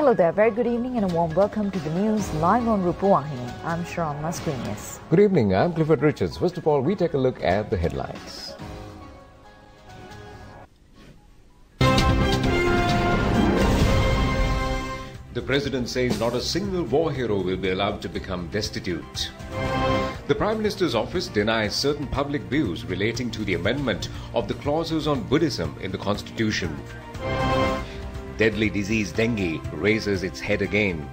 Hello there, very good evening and a warm welcome to the news live on Rupavahini. I'm Sharon Masquinis. Good evening, I'm Clifford Richards. First of all, we take a look at the headlines. The President says not a single war hero will be allowed to become destitute. The Prime Minister's office denies certain public views relating to the amendment of the clauses on Buddhism in the Constitution. Deadly disease dengue raises its head again.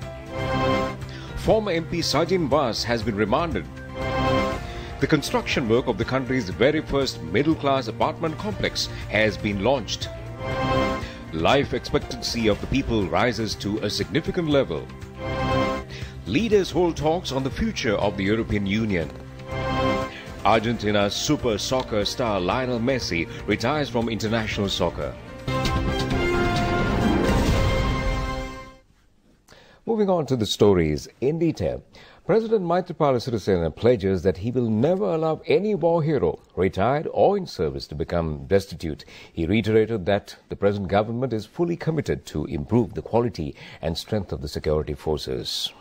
Former MP Sajin Vas has been remanded. The construction work of the country's very first middle-class apartment complex has been launched. Life expectancy of the people rises to a significant level. Leaders hold talks on the future of the European Union. Argentina's super soccer star Lionel Messi retires from international soccer. Moving on to the stories in detail. President Maithripala Sirisena pledges that he will never allow any war hero, retired or in service, to become destitute. He reiterated that the present government is fully committed to improve the quality and strength of the security forces.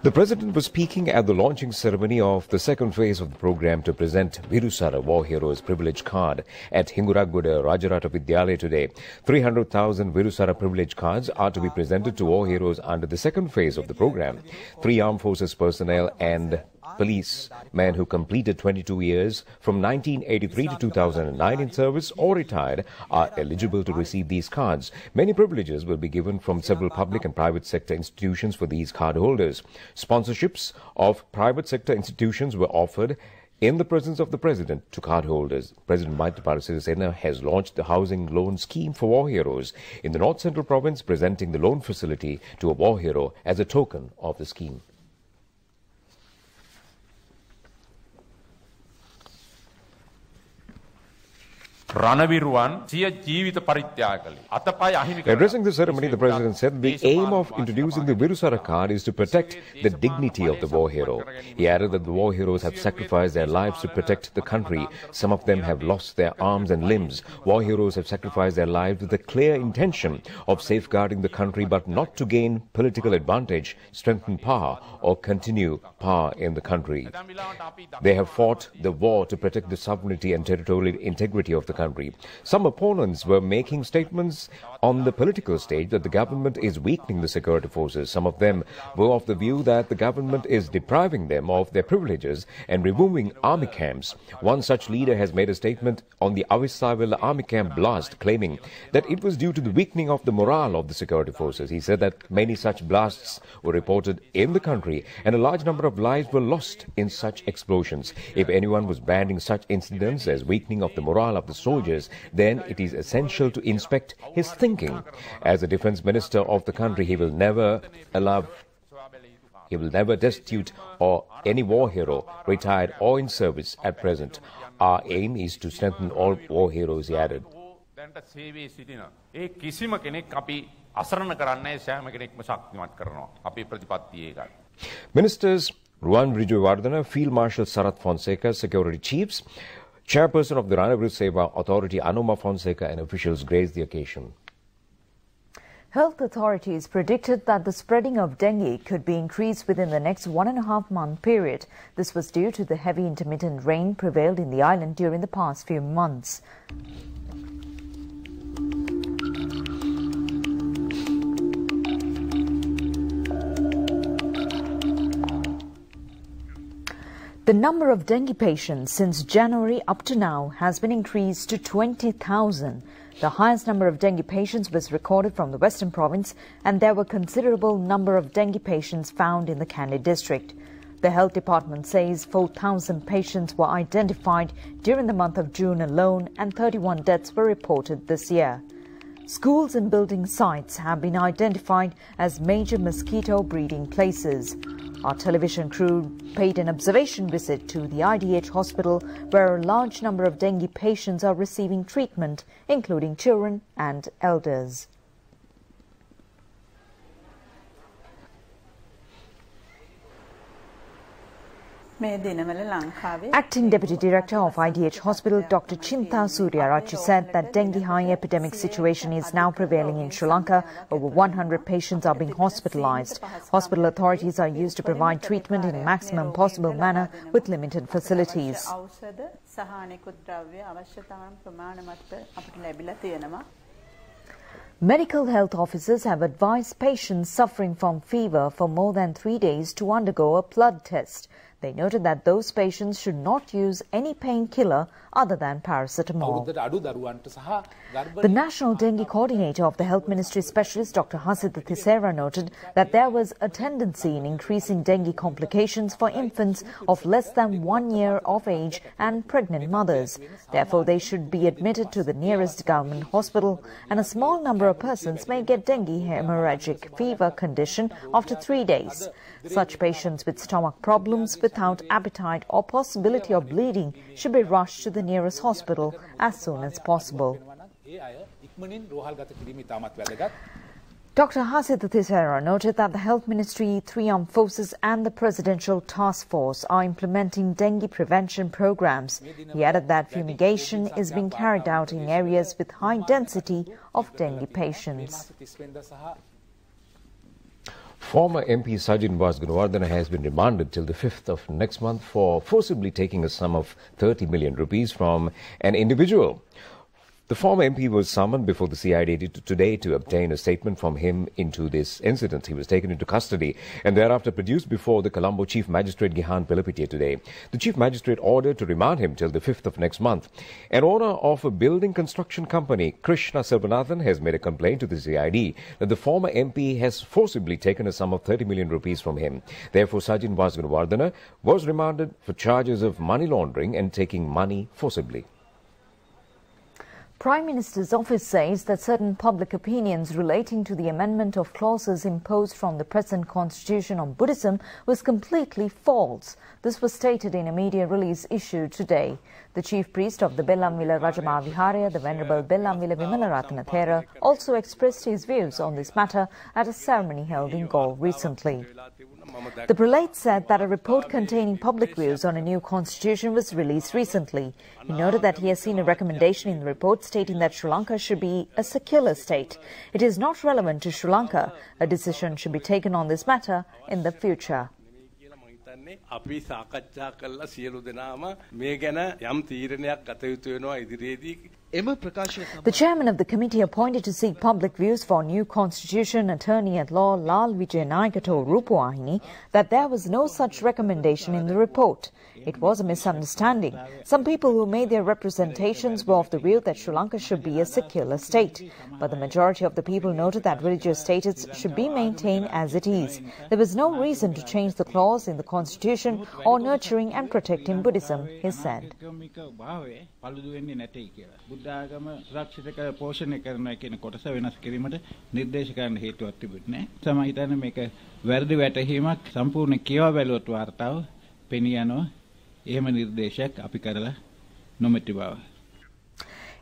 The President was speaking at the launching ceremony of the second phase of the program to present Virusara War Heroes Privilege Card at Hinguraguda Rajarata Vidyalaya today. 300,000 Virusara Privilege Cards are to be presented to war heroes under the second phase of the program. 3 armed forces personnel and police men who completed 22 years from 1983 to 2009 in service or retired are eligible to receive these cards. Many privileges will be given from several public and private sector institutions for these card holders. Sponsorships of private sector institutions were offered in the presence of the President to card holders. President Maithripala Sirisena has launched the housing loan scheme for war heroes in the North Central Province, presenting the loan facility to a war hero as a token of the scheme. Addressing the ceremony, the President said the aim of introducing the Virusara card is to protect the dignity of the war hero. He added that the war heroes have sacrificed their lives to protect the country. Some of them have lost their arms and limbs. War heroes have sacrificed their lives with a clear intention of safeguarding the country, but not to gain political advantage, strengthen power, or continue power in the country. They have fought the war to protect the sovereignty and territorial integrity of the country. Some opponents were making statements on the political stage that the government is weakening the security forces. Some of them were of the view that the government is depriving them of their privileges and removing army camps. One such leader has made a statement on the Avissavilla army camp blast, claiming that it was due to the weakening of the morale of the security forces. He said that many such blasts were reported in the country and a large number of lives were lost in such explosions. If anyone was banning such incidents as weakening of the morale of the soldiers, then it is essential to inspect his thinking. As the defense minister of the country, he will never destitute or any war hero, retired or in service at present. Our aim is to strengthen all war heroes, he added. Ministers Ruan Wijewardena, Field Marshal Sarath Fonseca, security chiefs, Chairperson of the Ranaviru Seva Authority Anuma Fonseca and officials graced the occasion. Health authorities predicted that the spreading of dengue could be increased within the next 1.5-month period. This was due to the heavy intermittent rain prevailed in the island during the past few months. The number of dengue patients since January up to now has been increased to 20,000. The highest number of dengue patients was recorded from the Western Province, and there were considerable number of dengue patients found in the Kandy district. The Health Department says 4,000 patients were identified during the month of June alone, and 31 deaths were reported this year. Schools and building sites have been identified as major mosquito breeding places. Our television crew paid an observation visit to the IDH hospital, where a large number of dengue patients are receiving treatment, including children and elders. Acting Deputy Director of IDH Hospital, Dr. Chinta Suryarachi, said that dengue high epidemic situation is now prevailing in Sri Lanka. Over 100 patients are being hospitalized. Hospital authorities are used to provide treatment in a maximum possible manner with limited facilities. Medical health officers have advised patients suffering from fever for more than 3 days to undergo a blood test. They noted that those patients should not use any painkiller other than paracetamol. The National Dengue Coordinator of the Health Ministry Specialist, Dr. Hasitha Thisera, noted that there was a tendency in increasing dengue complications for infants of less than 1 year of age and pregnant mothers. Therefore, they should be admitted to the nearest government hospital, and a small number of persons may get dengue hemorrhagic fever condition after 3 days. Such patients with stomach problems, without appetite or possibility of bleeding should be rushed to the nearest hospital as soon as possible. Dr. Hasitha Thisera noted that the Health Ministry, 3 armed forces and the Presidential Task Force are implementing dengue prevention programs. He added that fumigation is being carried out in areas with high density of dengue patients. Former MP Sajin Gunawardena has been remanded till the 5th of next month for forcibly taking a sum of 30 million rupees from an individual. The former MP was summoned before the CID today to obtain a statement from him into this incident. He was taken into custody and thereafter produced before the Colombo Chief Magistrate Gihan Pelapitiya today. The Chief Magistrate ordered to remand him till the 5th of next month. An owner of a building construction company, Krishna Selvanathan, has made a complaint to the CID that the former MP has forcibly taken a sum of 30 million rupees from him. Therefore, Sajin Gunawardena was remanded for charges of money laundering and taking money forcibly. Prime Minister's office says that certain public opinions relating to the amendment of clauses imposed from the present constitution on Buddhism was completely false. This was stated in a media release issued today. The chief priest of the Bellamvila Rajamaviharaya, the Venerable Bellamvila Vimalaratana Thera, also expressed his views on this matter at a ceremony held in Galle recently. The prelate said that a report containing public views on a new constitution was released recently. He noted that he has seen a recommendation in the report stating that Sri Lanka should be a secular state. It is not relevant to Sri Lanka. A decision should be taken on this matter in the future. The chairman of the committee appointed to seek public views for new constitution, attorney-at-law Lal Vijayanayake told Rupavahini that there was no such recommendation in the report. It was a misunderstanding. Some people who made their representations were of the view that Sri Lanka should be a secular state. But the majority of the people noted that religious status should be maintained as it is. There was no reason to change the clause in the constitution or nurturing and protecting Buddhism, he said. බුද්ධාගම සුරක්ෂිත කර පෝෂණය කරනවා කියන කොටස වෙනස් කිරීමට නිර්දේශ කරන්න හේතුවක් තිබුණේ නැහැ. සම හිතන්නේ මේක වැරදි වැටහීමක් සම්පූර්ණ කියව බැලුවොත් වාර්තාව පෙනී යනවා. එහෙම නිර්දේශයක් අපි කරලා නොමැති බව.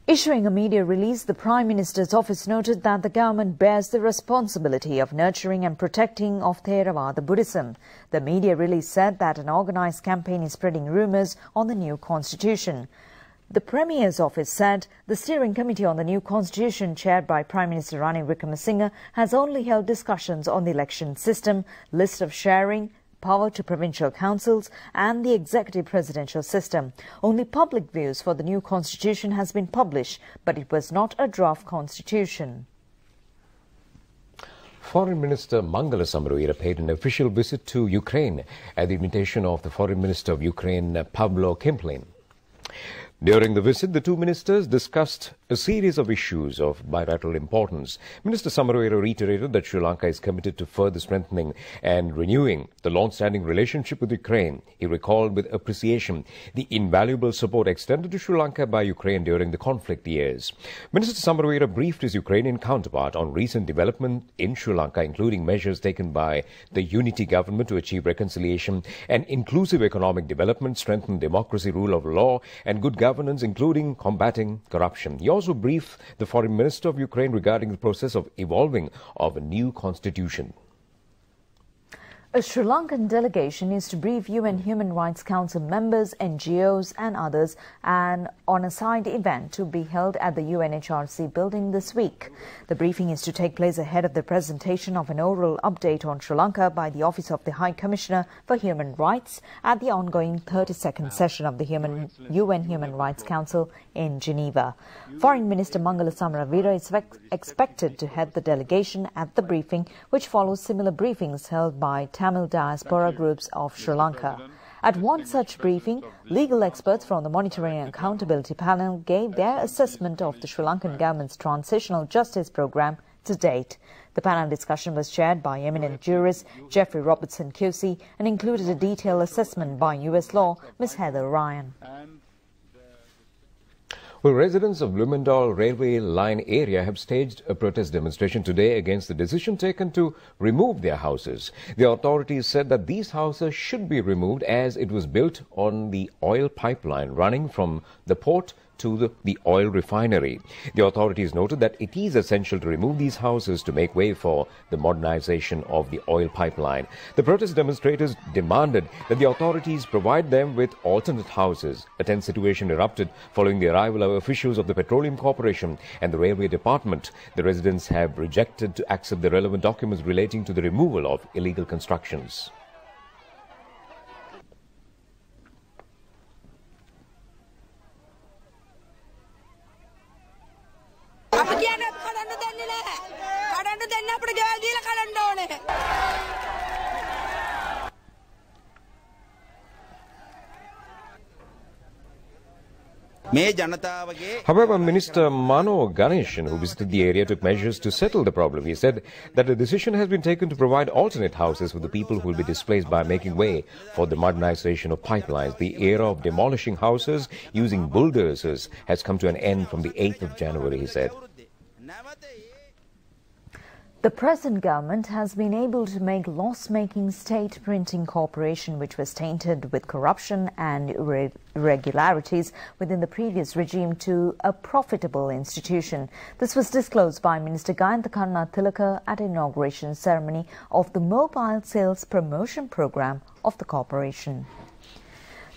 Issuing a media release, the Prime Minister's office noted that the government bears the responsibility of nurturing and protecting of Theravada Buddhism. The media release said that an organized campaign is spreading rumours on the new constitution. The Premier's office said the steering committee on the new constitution, chaired by Prime Minister Ranil Wickremesinghe, has only held discussions on the election system, list of sharing, power to provincial councils and the executive presidential system. Only public views for the new constitution has been published, but it was not a draft constitution. Foreign Minister Mangala Samaruira paid an official visit to Ukraine at the invitation of the Foreign Minister of Ukraine, Pavlo Kimplin. During the visit, the two ministers discussed a series of issues of bilateral importance. Minister Samaruira reiterated that Sri Lanka is committed to further strengthening and renewing the long-standing relationship with Ukraine. He recalled with appreciation the invaluable support extended to Sri Lanka by Ukraine during the conflict years. Minister Samaruira briefed his Ukrainian counterpart on recent development in Sri Lanka, including measures taken by the unity government to achieve reconciliation and inclusive economic development, strengthen democracy, rule of law and good governance, including combating corruption. He also briefed the Foreign Minister of Ukraine regarding the process of evolving of a new constitution. A Sri Lankan delegation is to brief UN Human Rights Council members, NGOs and others on a side event to be held at the UNHRC building this week. The briefing is to take place ahead of the presentation of an oral update on Sri Lanka by the Office of the High Commissioner for Human Rights at the ongoing 32nd session of the UN Human Rights Council in Geneva. Foreign Minister Mangala Samaravira is expected to head the delegation at the briefing, which follows similar briefings held by Tamil diaspora groups of Sri Lanka. At one such briefing, legal experts from the Monitoring and Accountability Panel gave their assessment of the Sri Lankan government's transitional justice program to date. The panel discussion was chaired by eminent jurist Jeffrey Robertson QC and included a detailed assessment by US law Ms. Heather Ryan. Well, residents of Blumendal railway line area have staged a protest demonstration today against the decision taken to remove their houses. The authorities said that these houses should be removed as it was built on the oil pipeline running from the port to the oil refinery. The authorities noted that it is essential to remove these houses to make way for the modernization of the oil pipeline. The protest demonstrators demanded that the authorities provide them with alternate houses. A tense situation erupted following the arrival of officials of the Petroleum Corporation and the Railway Department. The residents have rejected to accept the relevant documents relating to the removal of illegal constructions. However, Minister Mano Ganeshan, who visited the area, took measures to settle the problem. He said that a decision has been taken to provide alternate houses for the people who will be displaced by making way for the modernization of pipelines. The era of demolishing houses using bulldozers has come to an end from the 8th of January, he said. The present government has been able to make loss-making state printing corporation, which was tainted with corruption and irregularities within the previous regime, to a profitable institution. This was disclosed by Minister Gayantha Karnatilaka at an inauguration ceremony of the mobile sales promotion program of the corporation.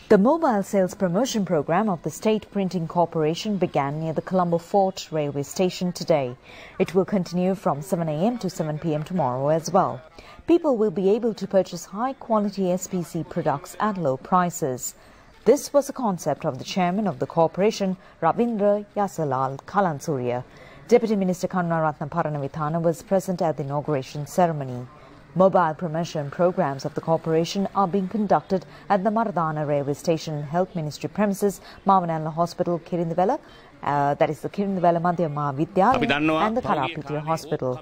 The mobile sales promotion program of the State Printing Corporation began near the Colombo Fort railway station today. It will continue from 7 a.m. to 7 p.m. tomorrow as well. People will be able to purchase high-quality SPC products at low prices. This was a concept of the chairman of the corporation, Ravindra Yasalal Kalansurya. Deputy Minister Karunaratna Paranavithana was present at the inauguration ceremony. Mobile promotion programs of the corporation are being conducted at the Maradana railway station, Health Ministry premises, Mavanella Hospital, Kirindivela, that is the Kirindivela Madhyama Vidyalaya, and the Karapitiya Hospital.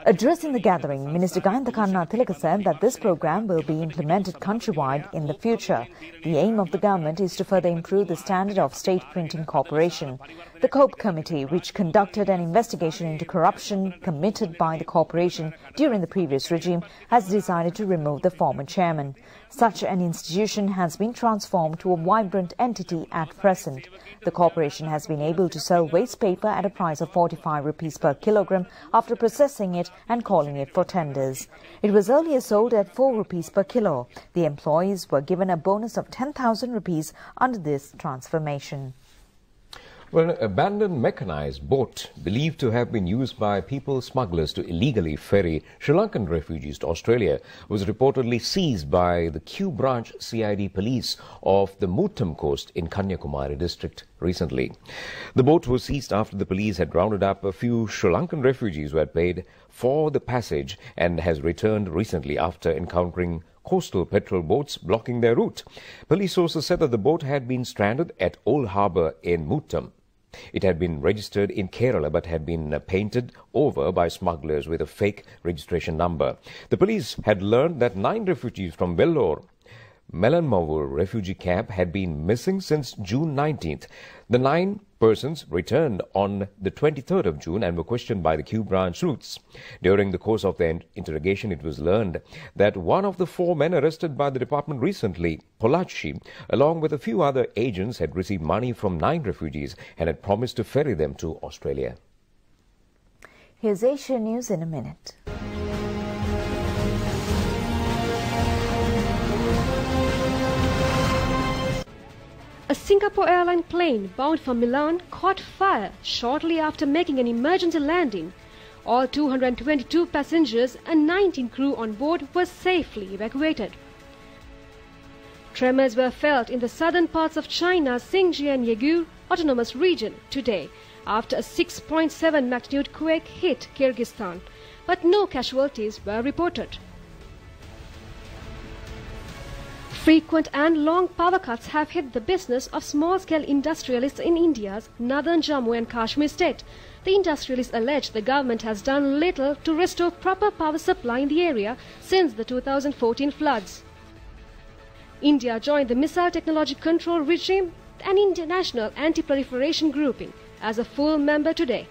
Addressing the gathering, Minister Gayantha Karnatilaka said that this program will be implemented countrywide in the future. The aim of the government is to further improve the standard of State Printing Corporation. The COPE Committee, which conducted an investigation into corruption committed by the corporation during the previous regime, has decided to remove the former chairman. Such an institution has been transformed to a vibrant entity at present. The corporation has been able to sell waste paper at a price of 45 rupees per kilogram after processing it and calling it for tenders. It was earlier sold at 4 rupees per kilo. The employees were given a bonus of 10,000 rupees under this transformation. Well, an abandoned mechanized boat believed to have been used by people smugglers to illegally ferry Sri Lankan refugees to Australia was reportedly seized by the Q branch CID police of the Muttam coast in Kanyakumari district recently. The boat was seized after the police had rounded up a few Sri Lankan refugees who had paid for the passage and has returned recently after encountering coastal petrol boats blocking their route. Police sources said that the boat had been stranded at Old Harbour in Muttam. It had been registered in Kerala but had been painted over by smugglers with a fake registration number. The police had learned that 9 refugees from Vellore Melanmavur refugee camp had been missing since June 19th. The 9 persons returned on the 23rd of June and were questioned by the Q branch routes. During the course of their interrogation, it was learned that one of the 4 men arrested by the department recently, Polachi, along with a few other agents, had received money from 9 refugees and had promised to ferry them to Australia. Here's Asia News in a minute. A Singapore airline plane bound for Milan caught fire shortly after making an emergency landing. All 222 passengers and 19 crew on board were safely evacuated. Tremors were felt in the southern parts of China's Xinjiang Uyghur Autonomous Region today after a 6.7 magnitude quake hit Kyrgyzstan, but no casualties were reported. Frequent and long power cuts have hit the business of small-scale industrialists in India's northern Jammu and Kashmir state. The industrialists allege the government has done little to restore proper power supply in the area since the 2014 floods. India joined the Missile Technology Control Regime, an international anti-proliferation grouping, as a full member today.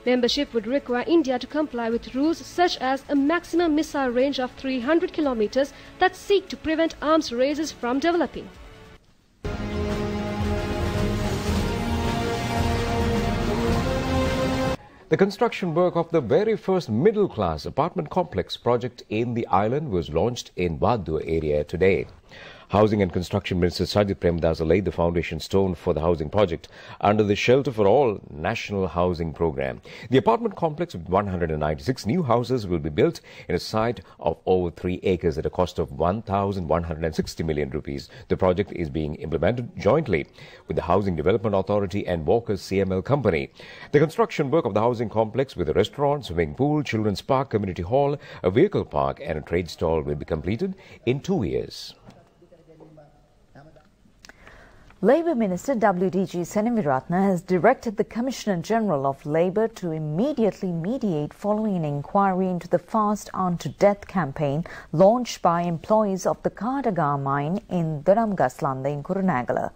Membership would require India to comply with rules such as a maximum missile range of 300 kilometers that seek to prevent arms races from developing. The construction work of the very first middle-class apartment complex project in the island was launched in Vadur area today. Housing and Construction Minister Sajid Premdas laid the foundation stone for the housing project under the Shelter for All National Housing Program. The apartment complex with 196 new houses will be built in a site of over 3 acres at a cost of 1,160 million rupees. The project is being implemented jointly with the Housing Development Authority and Walker's CML Company. The construction work of the housing complex with a restaurant, swimming pool, children's park, community hall, a vehicle park and a trade stall will be completed in 2 years. Labour Minister WDG Senaviratne has directed the Commissioner General of Labour to immediately mediate following an inquiry into the Fast Unto Death campaign launched by employees of the Kadaga mine in Dharamgaslanda in Kurunegala.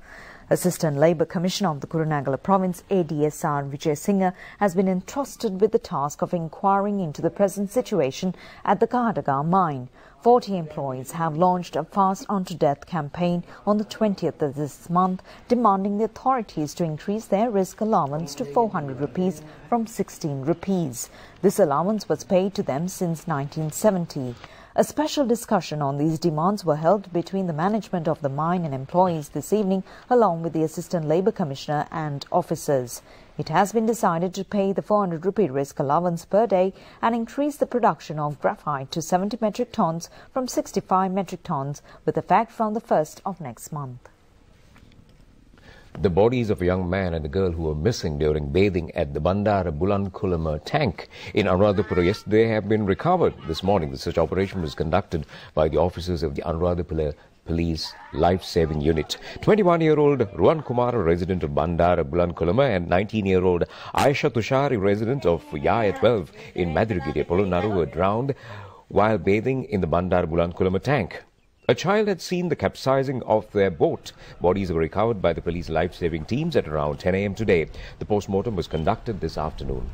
Assistant Labour Commissioner of the Kurunegala Province, ADSR Vijay Singh, has been entrusted with the task of inquiring into the present situation at the Kadaga mine. 40 employees have launched a Fast Unto Death campaign on the 20th of this month, demanding the authorities to increase their risk allowance to 400 rupees from 16 rupees. This allowance was paid to them since 1970. A special discussion on these demands were held between the management of the mine and employees this evening, along with the Assistant Labour Commissioner and officers. It has been decided to pay the 400 rupee risk allowance per day and increase the production of graphite to 70 metric tons from 65 metric tons with effect from the 1st of next month. The bodies of a young man and a girl who were missing during bathing at the Bandara Bulankulama tank in Anuradhapura yesterday have been recovered this morning. The search operation was conducted by the officers of the Anuradhapura Police Life-Saving Unit. 21-year-old Ruan Kumar, a resident of Bandara Bulankulama, and 19-year-old Aisha Tushari, resident of Yaya 12 in Madhuragiri, Polonnaru, were drowned while bathing in the Bandara Bulankulama tank. A child had seen the capsizing of their boat. Bodies were recovered by the police life-saving teams at around 10 a.m. today. The post-mortem was conducted this afternoon.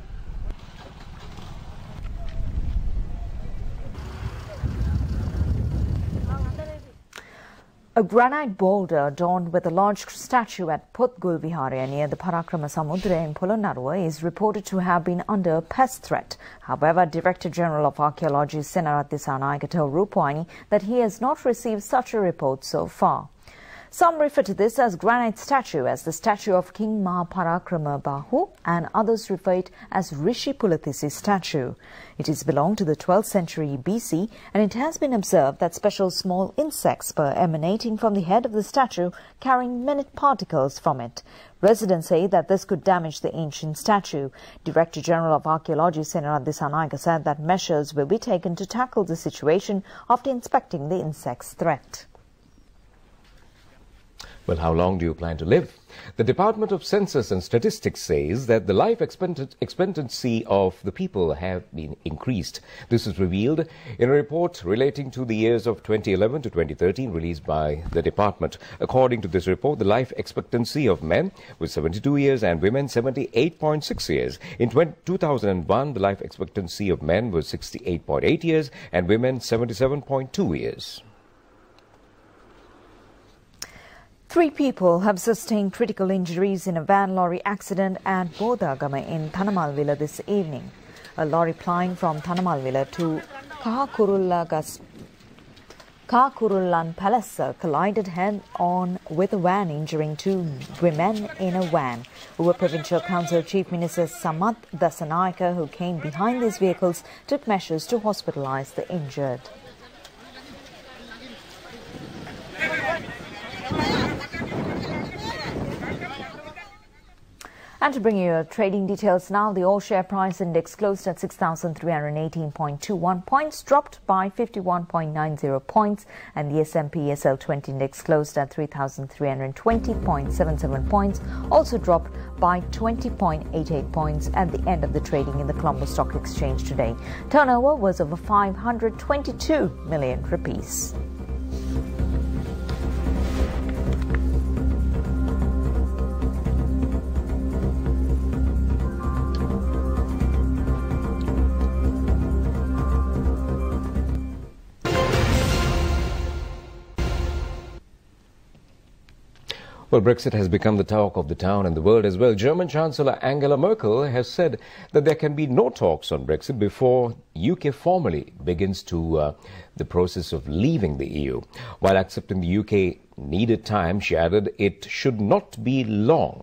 A granite boulder adorned with a large statue at Potgul Viharya near the Parakrama Samudra in Polonnaruwa is reported to have been under a pest threat. However, Director General of Archaeology Senarath Dissanayake told Rupavahini that he has not received such a report so far. Some refer to this as granite statue as the statue of King Mahaparakrama Bahu, and others refer it as Rishi Pulathisi statue. It is belonged to the 12th century BC, and it has been observed that special small insects were emanating from the head of the statue, carrying minute particles from it. Residents say that this could damage the ancient statue. Director General of Archaeology Senarath Dissanayake said that measures will be taken to tackle the situation after inspecting the insect's threat. Well, how long do you plan to live? The Department of Census and Statistics says that the life expectancy of the people have been increased. This is revealed in a report relating to the years of 2011 to 2013 released by the department. According to this report, the life expectancy of men was 72 years and women 78.6 years. In 2001, the life expectancy of men was 68.8 years and women 77.2 years. 3 people have sustained critical injuries in a van lorry accident at Bodagama in Thanamalvilla this evening. A lorry plying from Thanamalvilla to car Kurullan Palassa collided head-on with a van, injuring 2 women in a van. Uva Provincial Council Chief Minister Samath Dasanayake, who came behind these vehicles, took measures to hospitalise the injured. And to bring you your trading details now, the all-share price index closed at 6,318.21 points, dropped by 51.90 points, and the S&P SL 20 index closed at 3,320.77 points, also dropped by 20.88 points at the end of the trading in the Colombo Stock Exchange today. Turnover was over 522 million rupees. Well, Brexit has become the talk of the town and the world as well. German Chancellor Angela Merkel has said that there can be no talks on Brexit before UK formally begins to the process of leaving the EU. While accepting the UK needed time, she added it should not be long.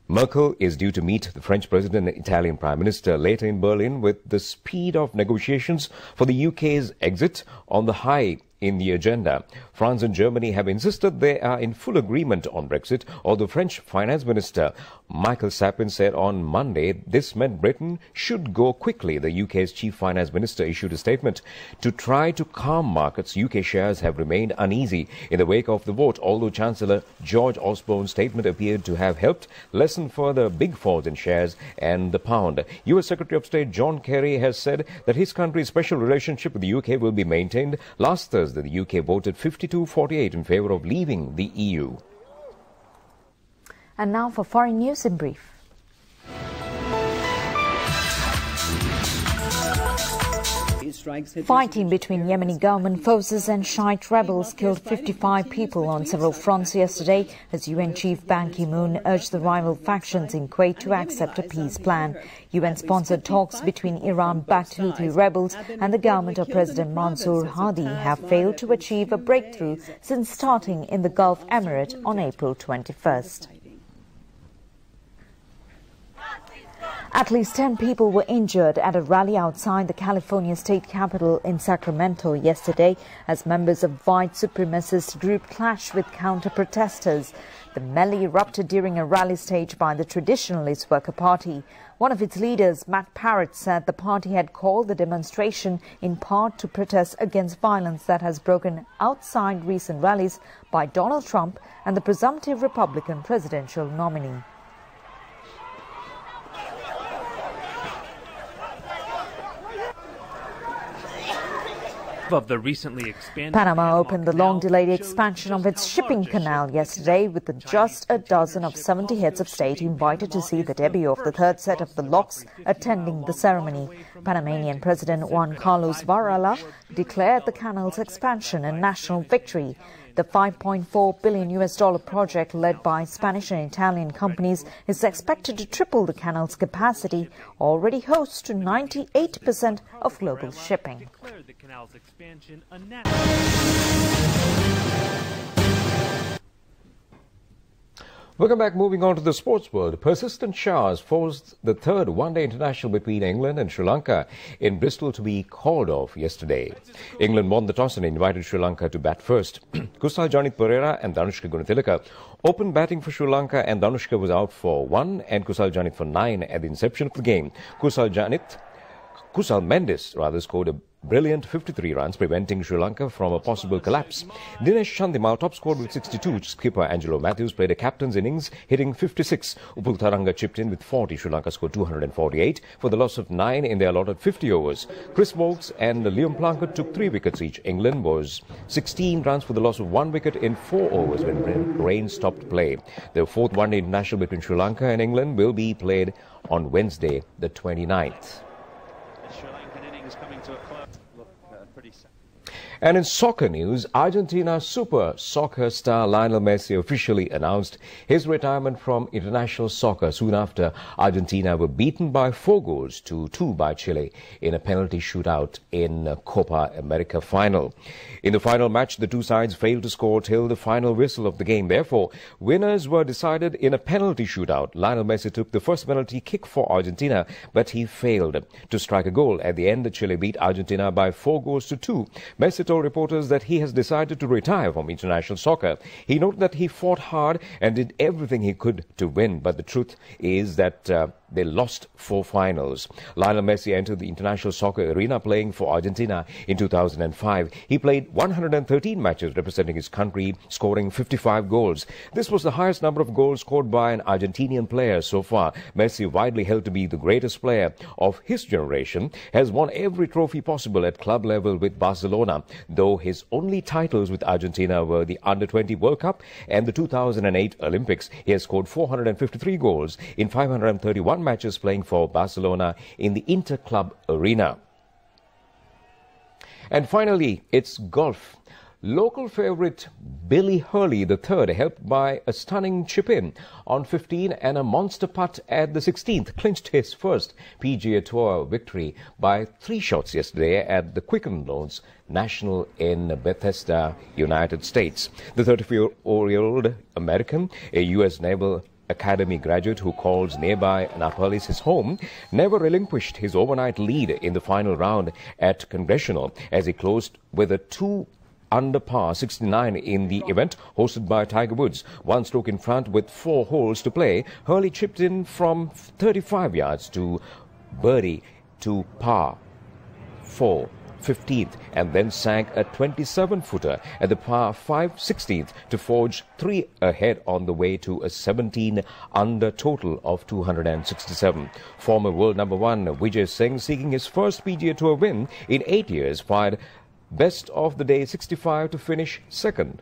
Merkel is due to meet the French President and Italian Prime Minister later in Berlin, with the speed of negotiations for the UK's exit on the high in the agenda. France and Germany have insisted they are in full agreement on Brexit, although French Finance Minister Michael Sapin said on Monday this meant Britain should go quickly. The UK's Chief Finance Minister issued a statement to try to calm markets. UK shares have remained uneasy in the wake of the vote, although Chancellor George Osborne's statement appeared to have helped lessen further big falls in shares and the pound. US Secretary of State John Kerry has said that his country's special relationship with the UK will be maintained. Last Thursday, the UK voted 52-48 in favour of leaving the EU. And now for foreign news in brief. Fighting between Yemeni government forces and Shiite rebels killed 55 people on several fronts yesterday as UN Chief Ban Ki-moon urged the rival factions in Kuwait to accept a peace plan. UN-sponsored talks between Iran-backed Houthi rebels and the government of President Mansour Hadi have failed to achieve a breakthrough since starting in the Gulf Emirate on April 21st. At least 10 people were injured at a rally outside the California state capitol in Sacramento yesterday as members of white supremacist group clashed with counter-protesters. The melee erupted during a rally staged by the Traditionalist Worker Party. One of its leaders, Matt Parrott, said the party had called the demonstration in part to protest against violence that has broken outside recent rallies by Donald Trump and the presumptive Republican presidential nominee. Of the recently expanded Panama opened the long-delayed expansion of its shipping canal yesterday with just a dozen of 70 heads of state invited to see the debut of the third set of the locks attending the ceremony. Panamanian President Juan Carlos Varela declared the canal's expansion a national victory. The $5.4 billion project, led by Spanish and Italian companies, is expected to triple the canal's capacity, already hosts to 98% of global shipping. Welcome back. Moving on to the sports world. Persistent showers forced the third one-day international between England and Sri Lanka in Bristol to be called off yesterday. England won the toss and invited Sri Lanka to bat first. Kusal Janit Pereira and Danushka Gunatilaka opened batting for Sri Lanka, and Danushka was out for 1 and Kusal Janit for 9 at the inception of the game. Kusal Mendes scored a brilliant 53 runs, preventing Sri Lanka from a possible collapse. Dinesh Chandimal top scored with 62. Skipper Angelo Matthews played a captain's innings, hitting 56. Upul Tharanga chipped in with 40. Sri Lanka scored 248 for the loss of 9 in their allotted 50 overs. Chris Wokes and Liam Plunkett took 3 wickets each. England was 16 runs for the loss of 1 wicket in 4 overs when rain stopped play. The fourth one-day international between Sri Lanka and England will be played on Wednesday, the 29th. And in soccer news, Argentina super soccer star Lionel Messi officially announced his retirement from international soccer soon after Argentina were beaten by 4-2 by Chile in a penalty shootout in Copa America final. In the final match, the two sides failed to score till the final whistle of the game. Therefore, winners were decided in a penalty shootout. Lionel Messi took the first penalty kick for Argentina, but he failed to strike a goal. At the end, Chile beat Argentina by 4-2. Messi told reporters that he has decided to retire from international soccer. He noted that he fought hard and did everything he could to win, but the truth is that they lost 4 finals. Lionel Messi entered the international soccer arena playing for Argentina in 2005. He played 113 matches representing his country, scoring 55 goals. This was the highest number of goals scored by an Argentinian player so far. Messi, widely held to be the greatest player of his generation, has won every trophy possible at club level with Barcelona, though his only titles with Argentina were the Under-20 World Cup and the 2008 Olympics. He has scored 453 goals in 531 matches playing for Barcelona in the Interclub arena. And finally, it's golf. Local favourite Billy Hurley III, helped by a stunning chip-in on 15 and a monster putt at the 16th, clinched his first PGA Tour victory by 3 shots yesterday at the Quicken Loans National in Bethesda, United States. The 34-year-old American, a U.S. Naval Academy graduate who calls nearby Annapolis his home, never relinquished his overnight lead in the final round at Congressional as he closed with a 2 under par 69 in the event hosted by Tiger Woods. 1 stroke in front with 4 holes to play, Hurley chipped in from 35 yards to birdie to par 4 15th and then sank a 27-footer at the par 5 16th to forge 3 ahead on the way to a 17 under total of 267. Former world number 1 Vijay Singh, seeking his first PGA Tour win in 8 years, fired best of the day 65 to finish second.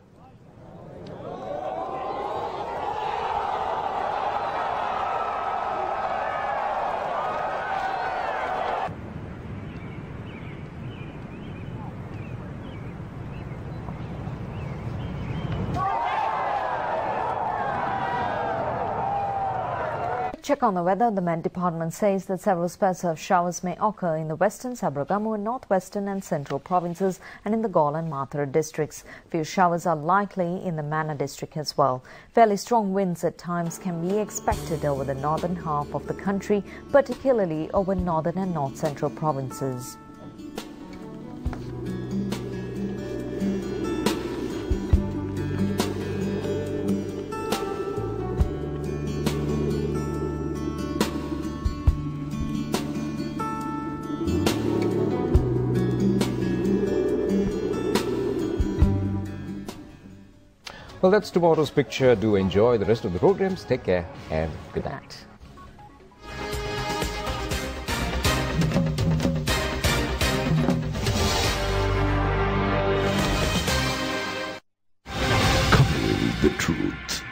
Check on the weather. The Met Department says that several spells of showers may occur in the western, Sabaragamu, and northwestern and central provinces and in the Galle and Mathura districts. Few showers are likely in the Mannar district as well. Fairly strong winds at times can be expected over the northern half of the country, particularly over northern and north-central provinces. Well, that's tomorrow's picture. Do enjoy the rest of the programs. Take care and good night. Covering the truth.